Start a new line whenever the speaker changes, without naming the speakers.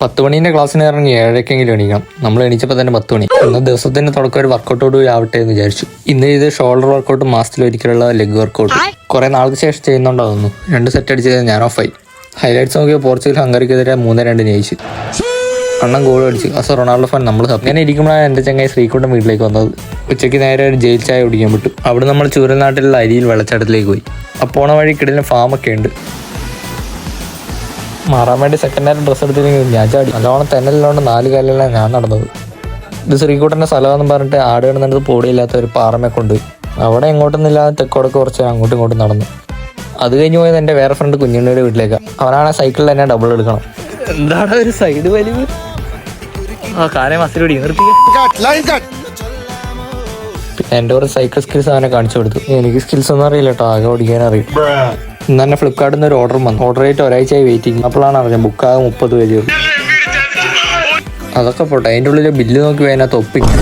10 മണീൻ്റെ ക്ലാസ്സിന് ഇറങ്ങി 7:00-എങ്കിലും എണീക്കണം. നമ്മൾ എണീച്ചപ്പോൾ തന്നെ 10 മണി. ഇന്ന് ദിവസത്തിൻ്റെ തുടക്കം ഒരു വർക്കൗട്ടോട് കൂടി ആവട്ടെ എന്ന് വിചാരിച്ചു. ഇന്ന് ഇത് ഷോൾഡർ വർക്കൗട്ട്, മാസത്തിലൊരിക്കലുള്ള ലെഗ് വർക്കൗട്ട്. കുറേ നാൾക്ക് ശേഷം ചെയ്യുന്നുണ്ടാവുന്നു. 2 സെറ്റ് അടിച്ചത് ഞാൻ ഓഫായി. ഹൈലൈറ്റ്സ് നോക്കിയ പോർച്ചുഗൽ ഹംഗറിക്കെതിരെ 3-2 ജയിച്ചു. അണ്ണൻ ഗോൾ അടിച്ചു. റൊണാൾഡോ ഫാൻ നമ്മൾ അങ്ങനെ ഇരിക്കുമ്പോഴാണ് എൻ്റെ ചങ്ങായി ശ്രീകുട്ടൻ വീട്ടിലേക്ക് വന്നത്. ഉച്ചയ്ക്ക് നേരെ ഒരു ജയിൽ ചായ കുടിക്കാൻ വിട്ടു. അവിടെ നമ്മൾ ചൂരനാട്ടിലുള്ള അരിയിൽ വെള്ളച്ചാട്ടത്തിലേക്ക് പോയി. പോണ വഴി കിടലിന് ഫാമൊക്കെ ഉണ്ട്. മാറാൻ വേണ്ടി സെക്കൻഡ് ഹാൻഡ് ഡ്രസ്സ് എടുത്തില്ലെങ്കിൽ ഞാൻ ചാടി. നല്ലോണം തെന്നലിലോണ്ട് 4 കാലിലാണ് ഞാൻ നടന്നത്. ഇത് ശ്രീകുട്ടൻ്റെ സ്ഥലമെന്ന് പറഞ്ഞിട്ട് ആട് കിടന്നിട്ട് പൊടിയില്ലാത്ത ഒരു പാറമേ കൊണ്ട് അവിടെ എങ്ങോട്ടൊന്നുമില്ലാതെ തെക്കോടൊക്കെ കുറച്ച് അങ്ങോട്ടും ഇങ്ങോട്ടും നടന്നു. അത് കഴിഞ്ഞ് പോയത് എൻ്റെ വേറെ ഫ്രണ്ട് കുഞ്ഞുണ്ണിയുടെ വീട്ടിലേക്കാണ്. അവനാണ് സൈക്കിളിൽ തന്നെ ഡബിൾ എടുക്കണം. എന്താണ് ഒരു സൈഡ് വലിവ്? കാലം മസിലൂടി നിർത്തി. എൻ്റെ ഒരു സൈക്കിൾ സ്കിൽസ് അവനെ കാണിച്ചു കൊടുത്തു. എനിക്ക് സ്കിൽസ് ഒന്നും അറിയില്ല കേട്ടോ, ആകെ ഓടിക്കാൻ അറിയും. ഇന്ന് തന്നെ ഫ്ലിപ്കാർട്ടിൽ നിന്ന് ഒരു ഓർഡർ വന്നു. ഓർഡർ ആയിട്ട് ഒരാഴ്ചയായി വെയിറ്റിംഗ്. അപ്പോഴാണ് അറിയാം ബുക്കാകെ 30 പേജ്. അതൊക്കെ പോട്ടെ, അതിൻ്റെ ഉള്ളിൽ ബില്ല് നോക്കി അതിനകത്ത് ഒപ്പിക്കും.